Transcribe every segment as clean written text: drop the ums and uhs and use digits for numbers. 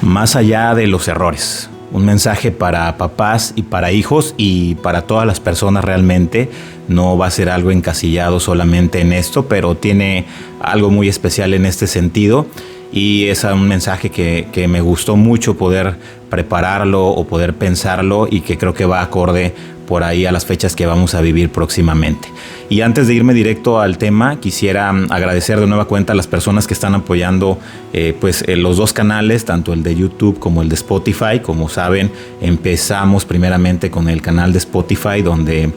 más allá de los errores. Un mensaje para papás y para hijos y para todas las personas realmente. No va a ser algo encasillado solamente en esto, pero tiene algo muy especial en este sentido. Y es un mensaje que me gustó mucho poder prepararlo o poder pensarlo y que creo que va acorde por ahí a las fechas que vamos a vivir próximamente. Y antes de irme directo al tema, quisiera agradecer de nueva cuenta a las personas que están apoyando los dos canales, tanto el de YouTube como el de Spotify. Como saben, empezamos primeramente con el canal de Spotify, donde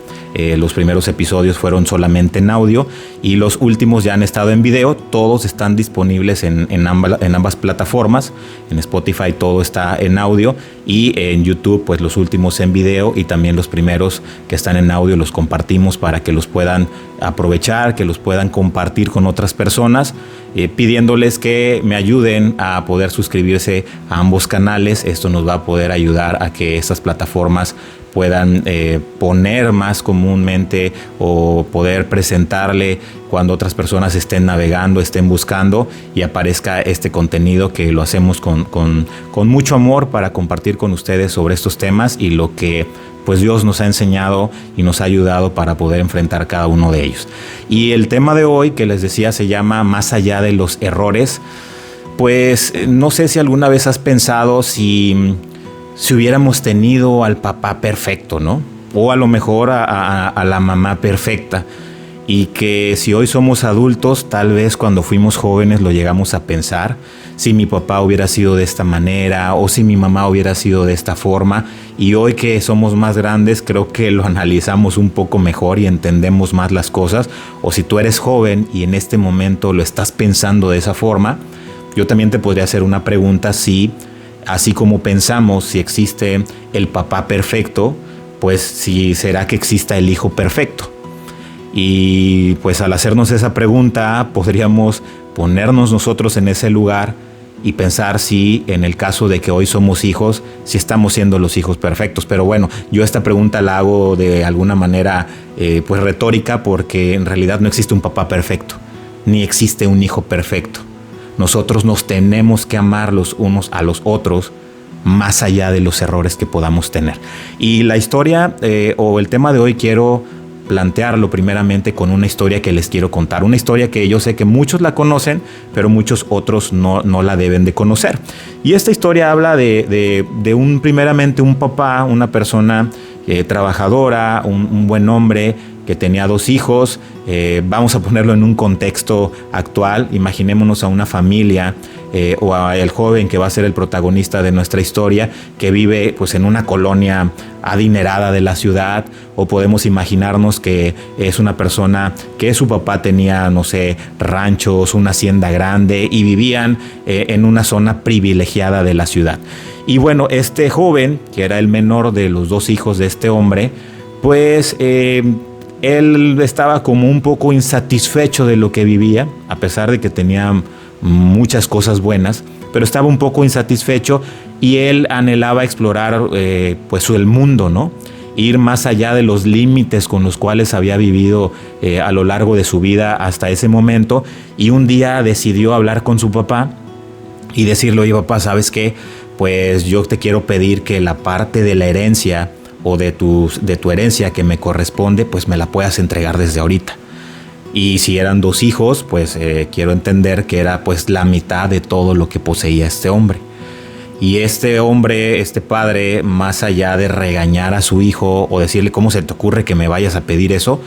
los primeros episodios fueron solamente en audio y los últimos ya han estado en video. Todos están disponibles en ambas plataformas. En Spotify todo está en audio y en YouTube pues los últimos en video, y también los primeros que están en audio los compartimos para que los puedan aprovechar, que los puedan compartir con otras personas, pidiéndoles que me ayuden a poder suscribirse a ambos canales. Esto nos va a poder ayudar a que estas plataformas puedan poner más comúnmente o poder presentarle cuando otras personas estén navegando, estén buscando, y aparezca este contenido que lo hacemos con mucho amor para compartir con ustedes sobre estos temas y lo que pues Dios nos ha enseñado y nos ha ayudado para poder enfrentar cada uno de ellos. Y el tema de hoy, que les decía, se llama Más allá de los errores. Pues no sé si alguna vez has pensado si hubiéramos tenido al papá perfecto, ¿no? O a lo mejor a la mamá perfecta. Y que si hoy somos adultos, tal vez cuando fuimos jóvenes lo llegamos a pensar. Si mi papá hubiera sido de esta manera o si mi mamá hubiera sido de esta forma. Y hoy que somos más grandes, creo que lo analizamos un poco mejor y entendemos más las cosas. O si tú eres joven y en este momento lo estás pensando de esa forma, yo también te podría hacer una pregunta: si así como pensamos si existe el papá perfecto, pues si será que exista el hijo perfecto. Y pues al hacernos esa pregunta podríamos ponernos nosotros en ese lugar y pensar si en el caso de que hoy somos hijos, si estamos siendo los hijos perfectos. Pero bueno, yo esta pregunta la hago de alguna manera pues retórica, porque en realidad no existe un papá perfecto, ni existe un hijo perfecto. Nosotros nos tenemos que amar los unos a los otros más allá de los errores que podamos tener. Y la historia o el tema de hoy quiero plantearlo primeramente con una historia que les quiero contar. Una historia que yo sé que muchos la conocen, pero muchos otros no la deben de conocer. Y esta historia habla de primeramente un papá, una persona trabajadora, un buen hombre que tenía 2 hijos. Vamos a ponerlo en un contexto actual. Imaginémonos a una familia o al joven que va a ser el protagonista de nuestra historia, que vive pues en una colonia adinerada de la ciudad, o podemos imaginarnos que es una persona que su papá tenía, no sé, ranchos, una hacienda grande, y vivían en una zona privilegiada de la ciudad. Y bueno, este joven, que era el menor de los 2 hijos de este hombre, pues él estaba como un poco insatisfecho de lo que vivía, a pesar de que tenía muchas cosas buenas, pero estaba un poco insatisfecho, y él anhelaba explorar pues el mundo, ¿no? Ir más allá de los límites con los cuales había vivido a lo largo de su vida hasta ese momento. Y un día decidió hablar con su papá y decirle: oye, papá, ¿sabes qué? Pues yo te quiero pedir que la parte de la herencia o de tu herencia que me corresponde, pues me la puedas entregar desde ahorita. Y si eran 2 hijos, pues quiero entender que era pues la mitad de todo lo que poseía este hombre. Y este hombre, este padre, más allá de regañar a su hijo o decirle: ¿cómo se te ocurre que me vayas a pedir eso?,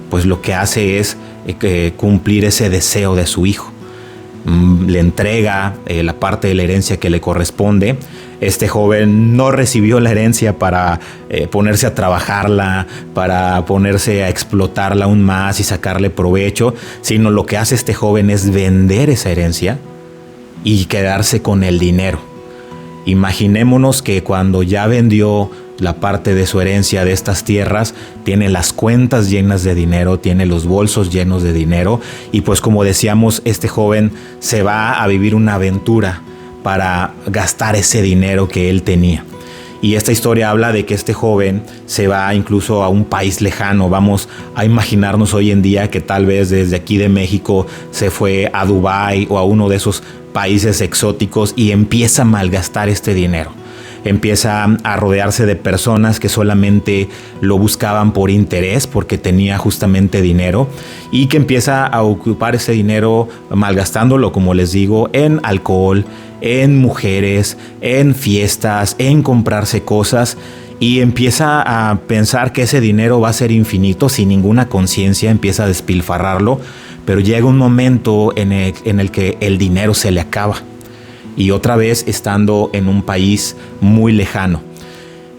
pues lo que hace es cumplir ese deseo de su hijo. Le entrega la parte de la herencia que le corresponde. Este joven no recibió la herencia para ponerse a trabajarla, para ponerse a explotarla aún más y sacarle provecho, sino lo que hace este joven es vender esa herencia y quedarse con el dinero. Imaginémonos que cuando ya vendió la parte de su herencia de estas tierras, tiene las cuentas llenas de dinero, tiene los bolsos llenos de dinero, y pues como decíamos, este joven se va a vivir una aventura para gastar ese dinero que él tenía. Y esta historia habla de que este joven se va incluso a un país lejano. Vamos a imaginarnos hoy en día que tal vez desde aquí de México se fue a Dubái o a uno de esos países exóticos y empieza a malgastar este dinero. Empieza a rodearse de personas que solamente lo buscaban por interés, porque tenía justamente dinero, y que empieza a ocupar ese dinero malgastándolo, como les digo, en alcohol, en mujeres, en fiestas, en comprarse cosas, y empieza a pensar que ese dinero va a ser infinito sin ninguna conciencia, empieza a despilfarrarlo, pero llega un momento en el que el dinero se le acaba. Y otra vez estando en un país muy lejano.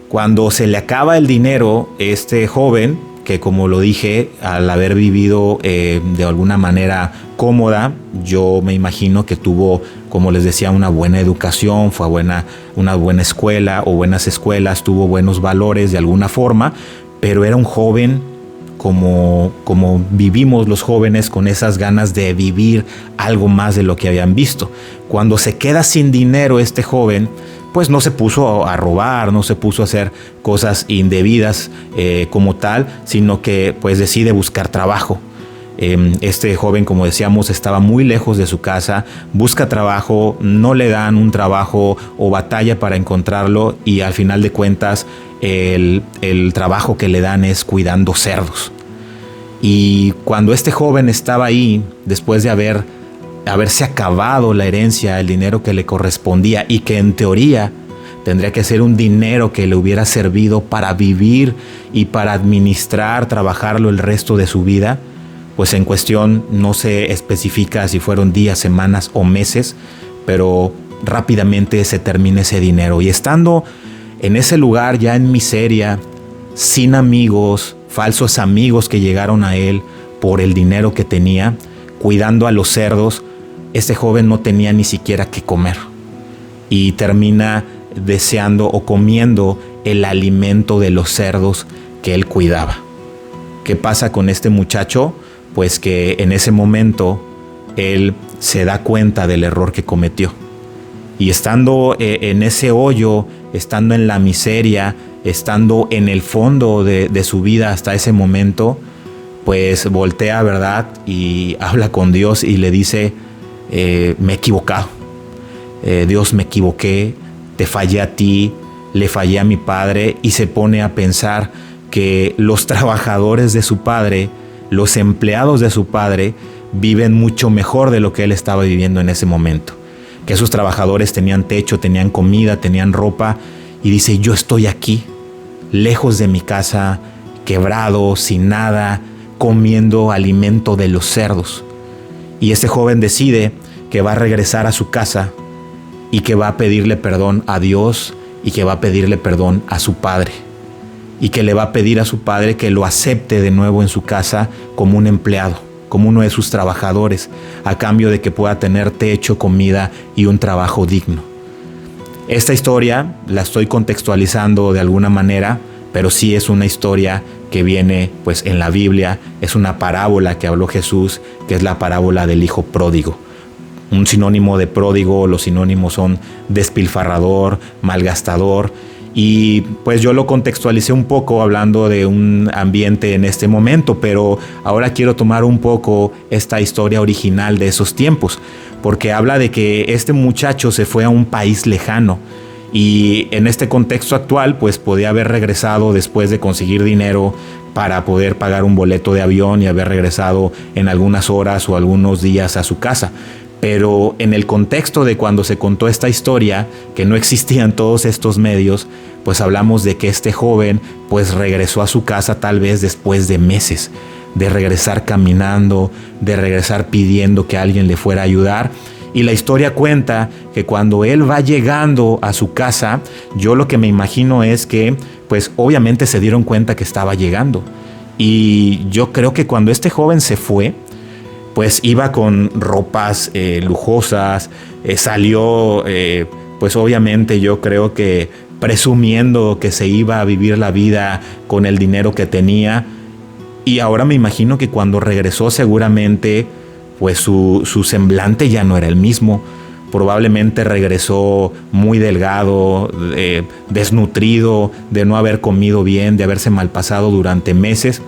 Cuando se le acaba el dinero, este joven, que como lo dije, al haber vivido de alguna manera cómoda, yo me imagino que tuvo, como les decía, una buena educación, fue a una buena escuela o buenas escuelas, tuvo buenos valores de alguna forma, pero era un joven como vivimos los jóvenes, con esas ganas de vivir algo más de lo que habían visto. Cuando se queda sin dinero este joven, pues no se puso a robar, no se puso a hacer cosas indebidas como tal, sino que pues decide buscar trabajo. Este joven, como decíamos, estaba muy lejos de su casa, busca trabajo, no le dan un trabajo o batalla para encontrarlo, y al final de cuentas el trabajo que le dan es cuidando cerdos. Y cuando este joven estaba ahí, después de haberse acabado la herencia, el dinero que le correspondía, y que en teoría tendría que ser un dinero que le hubiera servido para vivir y para administrar, trabajarlo el resto de su vida, pues en cuestión no se especifica si fueron días, semanas o meses, pero rápidamente se termina ese dinero. Y estando en ese lugar ya en miseria, sin amigos, falsos amigos que llegaron a él por el dinero que tenía, cuidando a los cerdos, este joven no tenía ni siquiera qué comer y termina deseando o comiendo el alimento de los cerdos que él cuidaba. ¿Qué pasa con este muchacho? Pues que en ese momento él se da cuenta del error que cometió. Y estando en ese hoyo, estando en la miseria, estando en el fondo de su vida hasta ese momento, pues voltea, ¿verdad? Y habla con Dios y le dice, me he equivocado. Dios, me equivoqué, te fallé a ti, le fallé a mi padre, y se pone a pensar que los trabajadores de su padre, los empleados de su padre, viven mucho mejor de lo que él estaba viviendo en ese momento. Que sus trabajadores tenían techo, tenían comida, tenían ropa, y dice, yo estoy aquí, lejos de mi casa, quebrado, sin nada, comiendo alimento de los cerdos. Y este joven decide que va a regresar a su casa y que va a pedirle perdón a Dios y que va a pedirle perdón a su padre. Y que le va a pedir a su padre que lo acepte de nuevo en su casa como un empleado, como uno de sus trabajadores, a cambio de que pueda tener techo, comida y un trabajo digno. Esta historia la estoy contextualizando de alguna manera, pero sí es una historia que viene pues en la Biblia, es una parábola que habló Jesús, que es la parábola del hijo pródigo. Un sinónimo de pródigo, los sinónimos son despilfarrador, malgastador. Y pues yo lo contextualicé un poco hablando de un ambiente en este momento, pero ahora quiero tomar un poco esta historia original de esos tiempos, porque habla de que este muchacho se fue a un país lejano y en este contexto actual pues podía haber regresado después de conseguir dinero para poder pagar un boleto de avión y haber regresado en algunas horas o algunos días a su casa. Pero en el contexto de cuando se contó esta historia, que no existían todos estos medios, pues hablamos de que este joven pues regresó a su casa tal vez después de meses, de regresar caminando, de regresar pidiendo que alguien le fuera a ayudar. Y la historia cuenta que cuando él va llegando a su casa, yo lo que me imagino es que pues obviamente se dieron cuenta que estaba llegando. Y yo creo que cuando este joven se fue, pues iba con ropas lujosas, salió pues obviamente yo creo que presumiendo que se iba a vivir la vida con el dinero que tenía, y ahora me imagino que cuando regresó seguramente pues su semblante ya no era el mismo. Probablemente regresó muy delgado, desnutrido, de no haber comido bien, de haberse malpasado durante meses.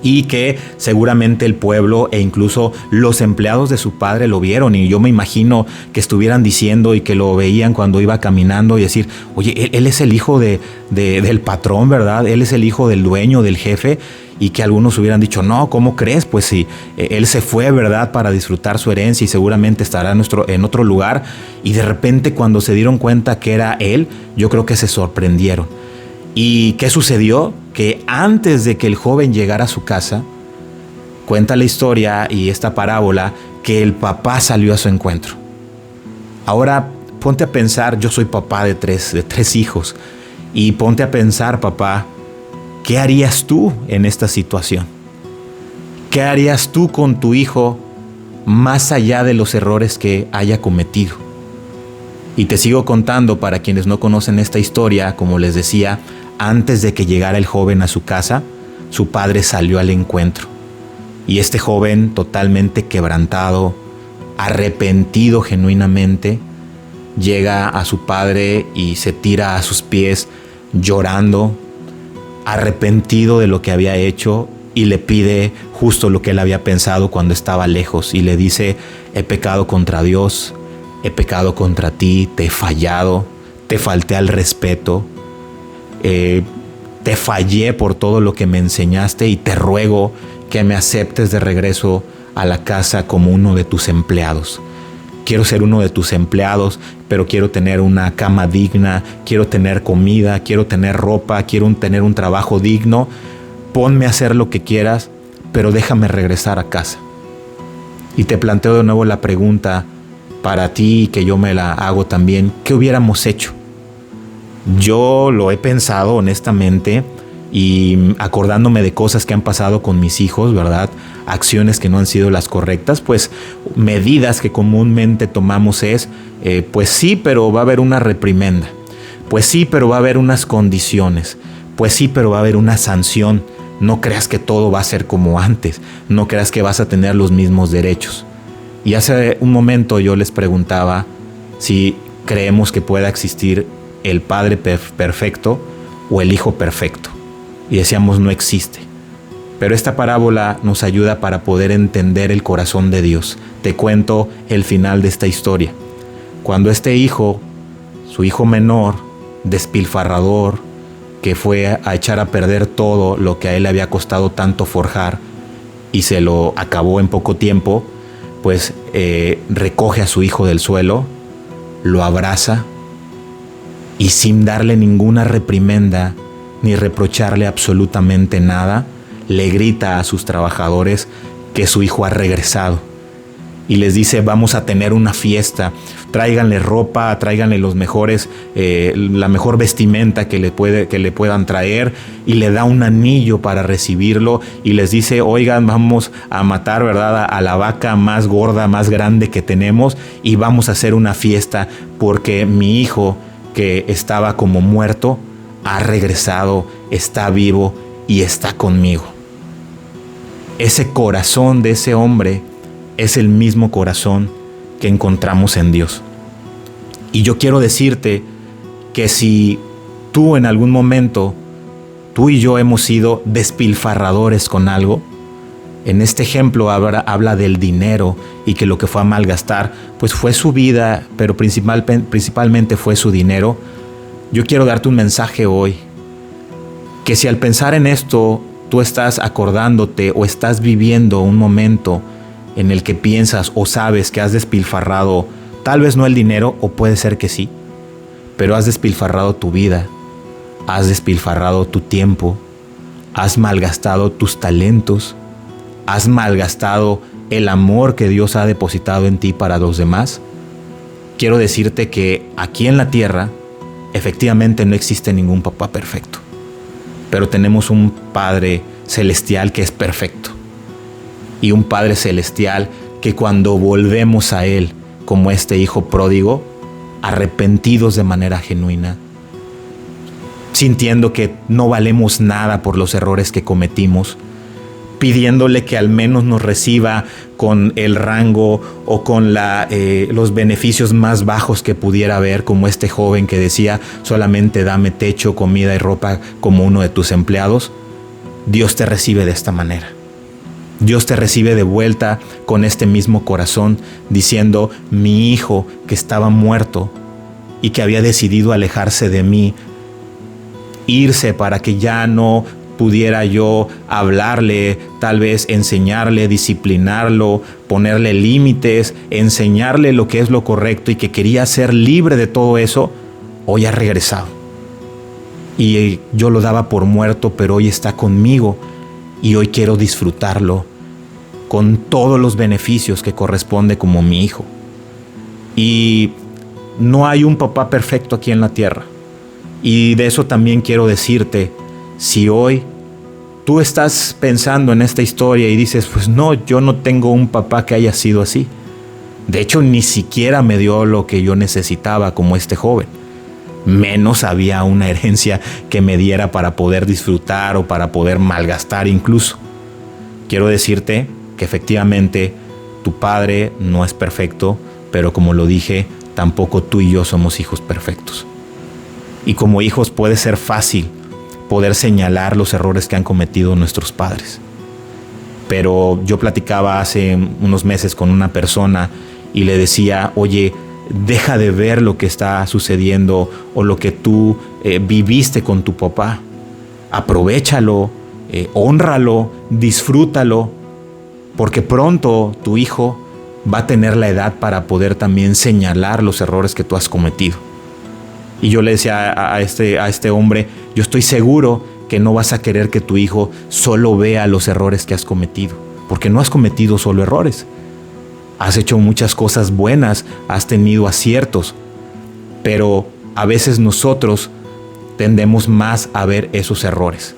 y que seguramente el pueblo e incluso los empleados de su padre lo vieron, y yo me imagino que estuvieran diciendo y que lo veían cuando iba caminando y decir, oye, él es el hijo del patrón, ¿verdad? Él es el hijo del dueño, del jefe, y que algunos hubieran dicho, no, ¿cómo crees? Pues si él se fue, ¿verdad?, para disfrutar su herencia y seguramente estará en otro lugar, y de repente cuando se dieron cuenta que era él, yo creo que se sorprendieron. ¿Y qué sucedió? Que antes de que el joven llegara a su casa, cuenta la historia y esta parábola, que el papá salió a su encuentro. Ahora ponte a pensar, yo soy papá de tres hijos, y ponte a pensar, papá, ¿qué harías tú en esta situación? ¿Qué harías tú con tu hijo más allá de los errores que haya cometido? Y te sigo contando para quienes no conocen esta historia, como les decía, antes de que llegara el joven a su casa, su padre salió al encuentro. Y este joven, totalmente quebrantado, arrepentido genuinamente, llega a su padre y se tira a sus pies llorando, arrepentido de lo que había hecho, y le pide justo lo que él había pensado cuando estaba lejos, y le dice, he pecado contra Dios, he pecado contra ti, te he fallado, te falté al respeto, te fallé por todo lo que me enseñaste, y te ruego que me aceptes de regreso a la casa como uno de tus empleados. Quiero ser uno de tus empleados, pero quiero tener una cama digna, quiero tener comida, quiero tener ropa, quiero tener un trabajo digno. Ponme a hacer lo que quieras, pero déjame regresar a casa. Y te planteo de nuevo la pregunta para ti, que yo me la hago también, ¿qué hubiéramos hecho? Yo lo he pensado honestamente, y acordándome de cosas que han pasado con mis hijos, ¿verdad? Acciones que no han sido las correctas, pues medidas que comúnmente tomamos es, pues sí, pero va a haber una reprimenda, pues sí, pero va a haber unas condiciones, pues sí, pero va a haber una sanción. No creas que todo va a ser como antes, no creas que vas a tener los mismos derechos. Y hace un momento yo les preguntaba si creemos que pueda existir el padre perfecto o el hijo perfecto. Y decíamos, no existe. Pero esta parábola nos ayuda para poder entender el corazón de Dios. Te cuento el final de esta historia. Cuando este hijo, su hijo menor, despilfarrador, que fue a echar a perder todo lo que a él le había costado tanto forjar y se lo acabó en poco tiempo, pues recoge a su hijo del suelo, lo abraza y sin darle ninguna reprimenda ni reprocharle absolutamente nada, le grita a sus trabajadores que su hijo ha regresado y les dice, vamos a tener una fiesta, tráiganle ropa, tráiganle los mejores, la mejor vestimenta que le puedan traer, y le da un anillo para recibirlo y les dice, oigan, vamos a matar, ¿verdad?, a la vaca más gorda, más grande que tenemos, y vamos a hacer una fiesta porque mi hijo, que estaba como muerto, ha regresado, está vivo y está conmigo. Ese corazón de ese hombre es el mismo corazón que encontramos en Dios. Y yo quiero decirte que si tú en algún momento, tú y yo hemos sido despilfarradores con algo, en este ejemplo habla del dinero y que lo que fue a malgastar, pues fue su vida, pero principalmente fue su dinero. Yo quiero darte un mensaje hoy, que si al pensar en esto, tú estás acordándote o estás viviendo un momento en el que piensas o sabes que has despilfarrado, tal vez no el dinero, o puede ser que sí, pero has despilfarrado tu vida, has despilfarrado tu tiempo, has malgastado tus talentos, has malgastado el amor que Dios ha depositado en ti para los demás. Quiero decirte que aquí en la tierra, efectivamente no existe ningún papá perfecto, pero tenemos un Padre celestial que es perfecto. Y un Padre celestial que cuando volvemos a Él, como este hijo pródigo, arrepentidos de manera genuina, sintiendo que no valemos nada por los errores que cometimos, pidiéndole que al menos nos reciba con el rango o con los beneficios más bajos que pudiera haber, como este joven que decía, solamente dame techo, comida y ropa como uno de tus empleados. Dios te recibe de esta manera. Dios te recibe de vuelta con este mismo corazón, diciendo: mi hijo que estaba muerto y que había decidido alejarse de mí, irse para que ya no pudiera yo hablarle, tal vez enseñarle, disciplinarlo, ponerle límites, enseñarle lo que es lo correcto, y que quería ser libre de todo eso, hoy ha regresado. Y yo lo daba por muerto, pero hoy está conmigo y hoy quiero disfrutarlo con todos los beneficios que corresponde como mi hijo. Y no hay un papá perfecto aquí en la tierra. Y de eso también quiero decirte: si hoy tú estás pensando en esta historia y dices, pues no, yo no tengo un papá que haya sido así. De hecho, ni siquiera me dio lo que yo necesitaba como este joven. Menos había una herencia que me diera para poder disfrutar o para poder malgastar incluso. Quiero decirte que efectivamente tu padre no es perfecto, pero como lo dije, tampoco tú y yo somos hijos perfectos. Y como hijos puede ser fácil poder señalar los errores que han cometido nuestros padres. Pero yo platicaba hace unos meses con una persona y le decía: oye, deja de ver lo que está sucediendo o lo que tú viviste con tu papá. Aprovéchalo, hónralo, disfrútalo, porque pronto tu hijo va a tener la edad para poder también señalar los errores que tú has cometido. Y yo le decía a este hombre: yo estoy seguro que no vas a querer que tu hijo solo vea los errores que has cometido, porque no has cometido solo errores. Has hecho muchas cosas buenas, has tenido aciertos, pero a veces nosotros tendemos más a ver esos errores.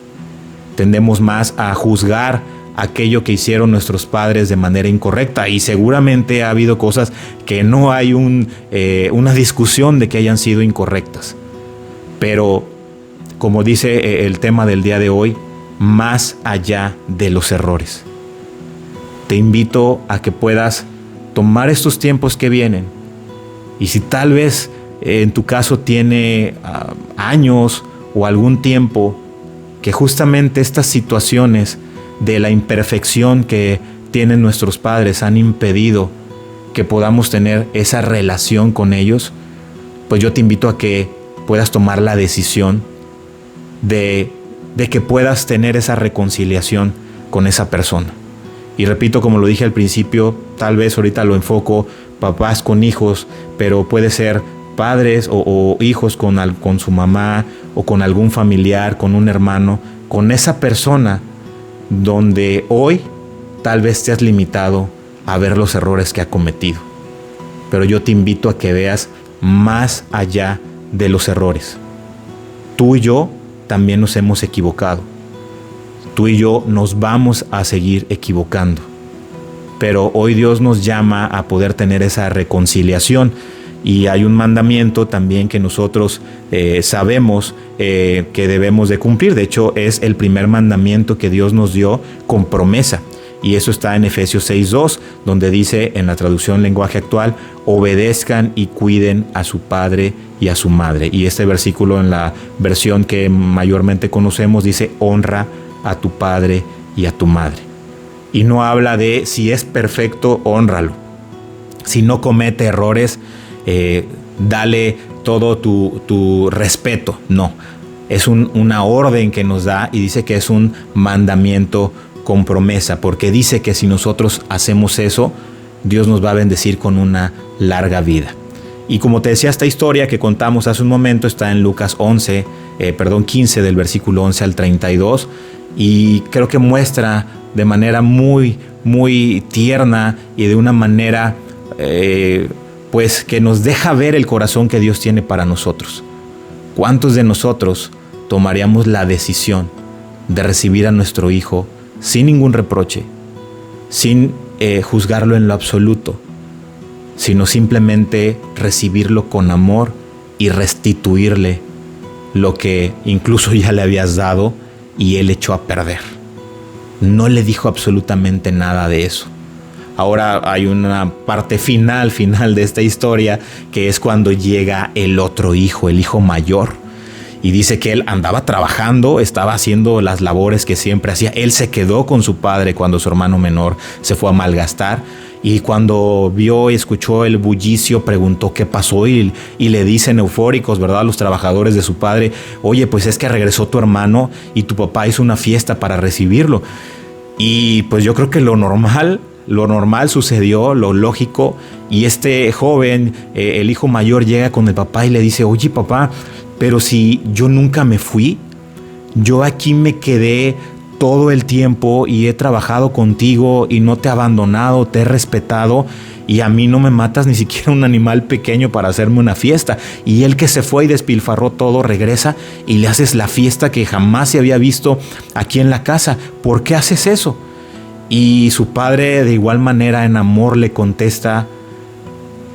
Tendemos más a juzgar aquello que hicieron nuestros padres de manera incorrecta, y seguramente ha habido cosas que no hay una discusión de que hayan sido incorrectas. Pero, como dice el tema del día de hoy, más allá de los errores. Te invito a que puedas tomar estos tiempos que vienen, y si tal vez en tu caso tiene años o algún tiempo que justamente estas situaciones de la imperfección que tienen nuestros padres han impedido que podamos tener esa relación con ellos, pues yo te invito a que puedas tomar la decisión de que puedas tener esa reconciliación con esa persona. Y repito, como lo dije al principio, tal vez ahorita lo enfoco papás con hijos, pero puede ser padres o hijos con su mamá o con algún familiar, con un hermano, con esa persona donde hoy tal vez te has limitado a ver los errores que ha cometido. Pero yo te invito a que veas más allá de los errores. Tú y yo también nos hemos equivocado. Tú y yo nos vamos a seguir equivocando. Pero hoy Dios nos llama a poder tener esa reconciliación. Y hay un mandamiento también que nosotros sabemos que debemos de cumplir. De hecho, es el primer mandamiento que Dios nos dio con promesa. Y eso está en Efesios 6:2, donde dice en la traducción lenguaje actual: obedezcan y cuiden a su padre y a su madre. Y este versículo, en la versión que mayormente conocemos, dice: honra a tu padre y a tu madre. Y no habla de si es perfecto, hónralo. Si no comete errores, dale todo tu respeto. No, es una orden que nos da, y dice que es un mandamiento con promesa, porque dice que si nosotros hacemos eso, Dios nos va a bendecir con una larga vida. Y como te decía, esta historia que contamos hace un momento está en Lucas 15, del versículo 11 al 32, y creo que muestra de manera muy, muy tierna y de una manera pues que nos deja ver el corazón que Dios tiene para nosotros. ¿Cuántos de nosotros tomaríamos la decisión de recibir a nuestro hijo sin ningún reproche, sin juzgarlo en lo absoluto, sino simplemente recibirlo con amor y restituirle lo que incluso ya le habías dado y él echó a perder? No le dijo absolutamente nada de eso. Ahora hay una parte final de esta historia, que es cuando llega el otro hijo, el hijo mayor. Y dice que él andaba trabajando, estaba haciendo las labores que siempre hacía. Él se quedó con su padre cuando su hermano menor se fue a malgastar. Y cuando vio y escuchó el bullicio, preguntó qué pasó y le dicen eufóricos, ¿verdad?, a los trabajadores de su padre: oye, pues es que regresó tu hermano y tu papá hizo una fiesta para recibirlo. Y pues yo creo que lo normal sucedió, lo lógico. Y este joven, el hijo mayor, llega con el papá y le dice: oye, papá, pero si yo nunca me fui, yo aquí me quedé todo el tiempo y he trabajado contigo y no te he abandonado, te he respetado, y a mí no me matas ni siquiera un animal pequeño para hacerme una fiesta. Y él, que se fue y despilfarró todo, regresa y le haces la fiesta que jamás se había visto aquí en la casa. ¿Por qué haces eso? Y su padre, de igual manera, en amor, le contesta,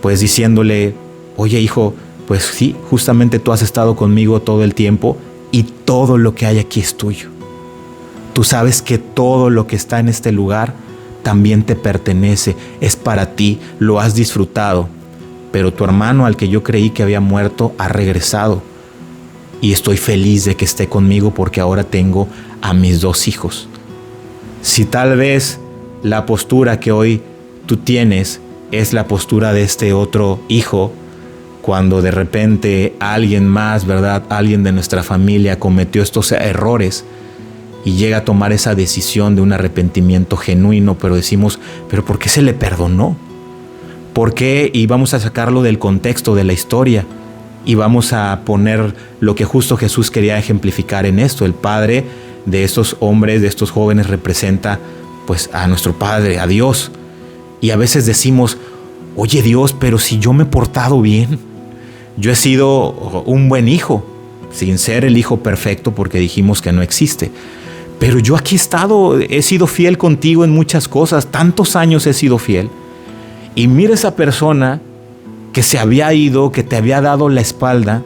pues diciéndole: oye, hijo, pues sí, justamente tú has estado conmigo todo el tiempo y todo lo que hay aquí es tuyo. Tú sabes que todo lo que está en este lugar también te pertenece, es para ti, lo has disfrutado. Pero tu hermano, al que yo creí que había muerto, ha regresado. Y estoy feliz de que esté conmigo porque ahora tengo a mis 2 hijos. Si tal vez la postura que hoy tú tienes es la postura de este otro hijo, cuando de repente alguien más, ¿verdad?, alguien de nuestra familia cometió estos errores y llega a tomar esa decisión de un arrepentimiento genuino, pero decimos: ¿pero por qué se le perdonó? ¿Por qué? Y vamos a sacarlo del contexto de la historia y vamos a poner lo que justo Jesús quería ejemplificar en esto. El padre de estos hombres, de estos jóvenes, representa pues a nuestro Padre, a Dios. Y a veces decimos: oye, Dios, pero si yo me he portado bien, yo he sido un buen hijo, sin ser el hijo perfecto, porque dijimos que no existe. Pero yo aquí he estado, he sido fiel contigo en muchas cosas, tantos años he sido fiel. Y mira esa persona que se había ido, que te había dado la espalda,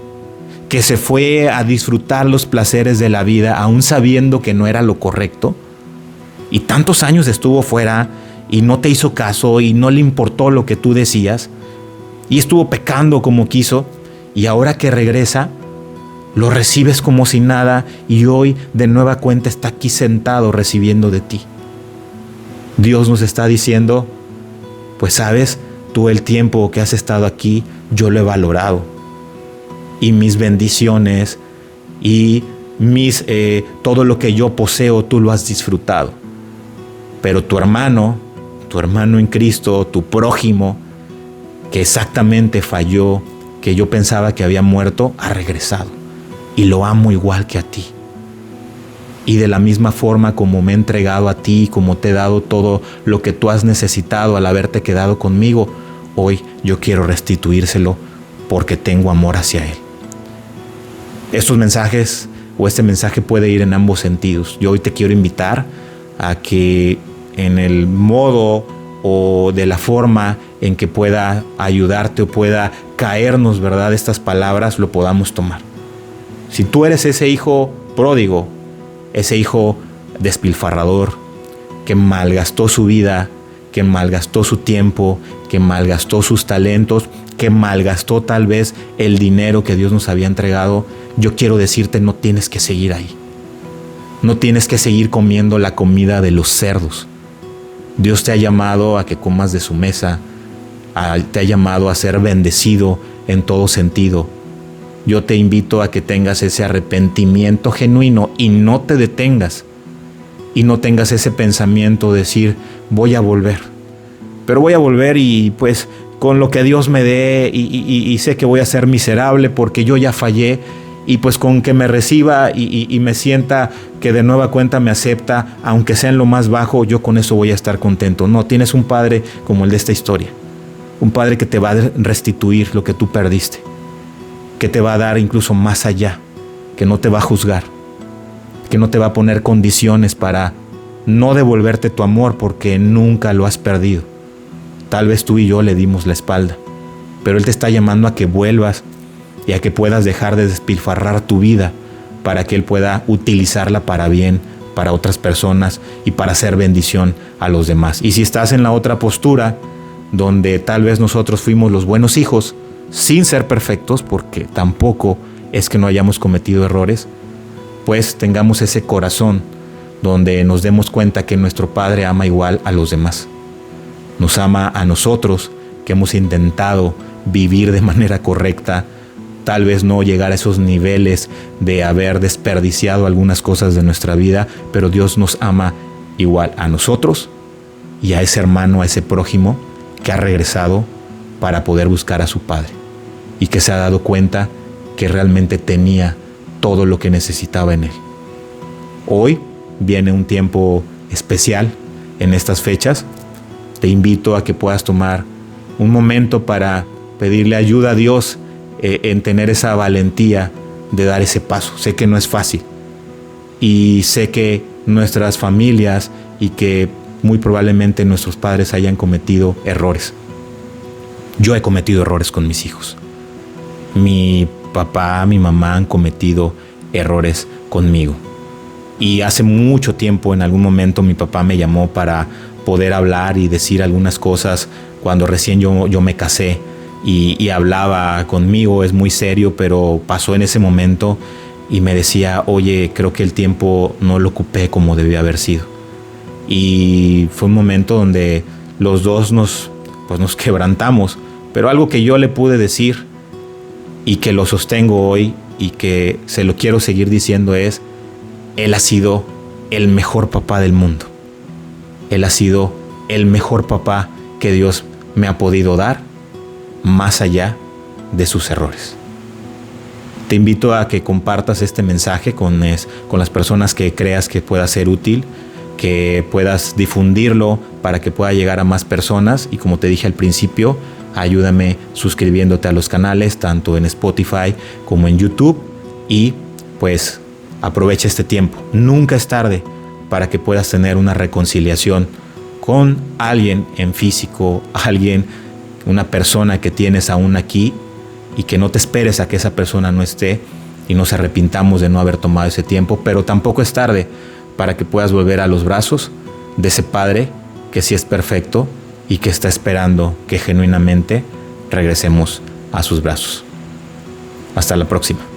que se fue a disfrutar los placeres de la vida, aún sabiendo que no era lo correcto. Y tantos años estuvo fuera y no te hizo caso y no le importó lo que tú decías. Y estuvo pecando como quiso. Y ahora que regresa, lo recibes como si nada, y hoy de nueva cuenta está aquí sentado recibiendo de ti. Dios nos está diciendo: pues sabes, tú el tiempo que has estado aquí, yo lo he valorado. Y mis bendiciones y todo lo que yo poseo, tú lo has disfrutado. Pero tu hermano en Cristo, tu prójimo, que exactamente falló, que yo pensaba que había muerto, ha regresado. Y lo amo igual que a ti. Y de la misma forma como me he entregado a ti, como te he dado todo lo que tú has necesitado al haberte quedado conmigo, hoy yo quiero restituírselo porque tengo amor hacia él. Estos mensajes o este mensaje puede ir en ambos sentidos. Yo hoy te quiero invitar a que en el modo o de la forma en que pueda ayudarte o pueda caernos, ¿verdad?, estas palabras, lo podamos tomar. Si tú eres ese hijo pródigo, ese hijo despilfarrador que malgastó su vida, que malgastó su tiempo, que malgastó sus talentos, que malgastó tal vez el dinero que Dios nos había entregado, yo quiero decirte: no tienes que seguir ahí. No tienes que seguir comiendo la comida de los cerdos. Dios te ha llamado a que comas de su mesa, te ha llamado a ser bendecido en todo sentido. Yo te invito a que tengas ese arrepentimiento genuino y no te detengas. Y no tengas ese pensamiento de decir: voy a volver. Pero voy a volver y pues con lo que Dios me dé y sé que voy a ser miserable porque yo ya fallé. Y pues con que me reciba y me sienta que de nueva cuenta me acepta, aunque sea en lo más bajo, yo con eso voy a estar contento. No, tienes un Padre como el de esta historia. Un Padre que te va a restituir lo que tú perdiste. Que te va a dar incluso más allá. Que no te va a juzgar. Que no te va a poner condiciones para no devolverte tu amor porque nunca lo has perdido. Tal vez tú y yo le dimos la espalda. Pero Él te está llamando a que vuelvas y a que puedas dejar de despilfarrar tu vida para que Él pueda utilizarla para bien, para otras personas y para hacer bendición a los demás. Y si estás en la otra postura, donde tal vez nosotros fuimos los buenos hijos, sin ser perfectos, porque tampoco es que no hayamos cometido errores, pues tengamos ese corazón donde nos demos cuenta que nuestro Padre ama igual a los demás. Nos ama a nosotros que hemos intentado vivir de manera correcta, tal vez no llegar a esos niveles de haber desperdiciado algunas cosas de nuestra vida, pero Dios nos ama igual a nosotros y a ese hermano, a ese prójimo que ha regresado para poder buscar a su Padre y que se ha dado cuenta que realmente tenía todo lo que necesitaba en Él. Hoy viene un tiempo especial en estas fechas. Te invito a que puedas tomar un momento para pedirle ayuda a Dios en tener esa valentía de dar ese paso. Sé que no es fácil y sé que nuestras familias y que muy probablemente nuestros padres hayan cometido errores. Yo he cometido errores con mis hijos. Mi papá, mi mamá han cometido errores conmigo. Y hace mucho tiempo, en algún momento, mi papá me llamó para poder hablar y decir algunas cosas cuando recién yo me casé y hablaba conmigo, es muy serio, pero pasó en ese momento y me decía, oye, creo que el tiempo no lo ocupé como debía haber sido. Y fue un momento donde los dos nos quebrantamos, pero algo que yo le pude decir y que lo sostengo hoy y que se lo quiero seguir diciendo es, Él ha sido el mejor papá del mundo. Él ha sido el mejor papá que Dios me ha podido dar, más allá de sus errores. Te invito a que compartas este mensaje con las personas que creas que pueda ser útil, que puedas difundirlo para que pueda llegar a más personas. Y como te dije al principio, ayúdame suscribiéndote a los canales, tanto en Spotify como en YouTube. Y pues aprovecha este tiempo. Nunca es tarde para que puedas tener una reconciliación con alguien en físico, una persona que tienes aún aquí, y que no te esperes a que esa persona no esté y nos arrepintamos de no haber tomado ese tiempo, pero tampoco es tarde para que puedas volver a los brazos de ese Padre que sí es perfecto y que está esperando que genuinamente regresemos a sus brazos. Hasta la próxima.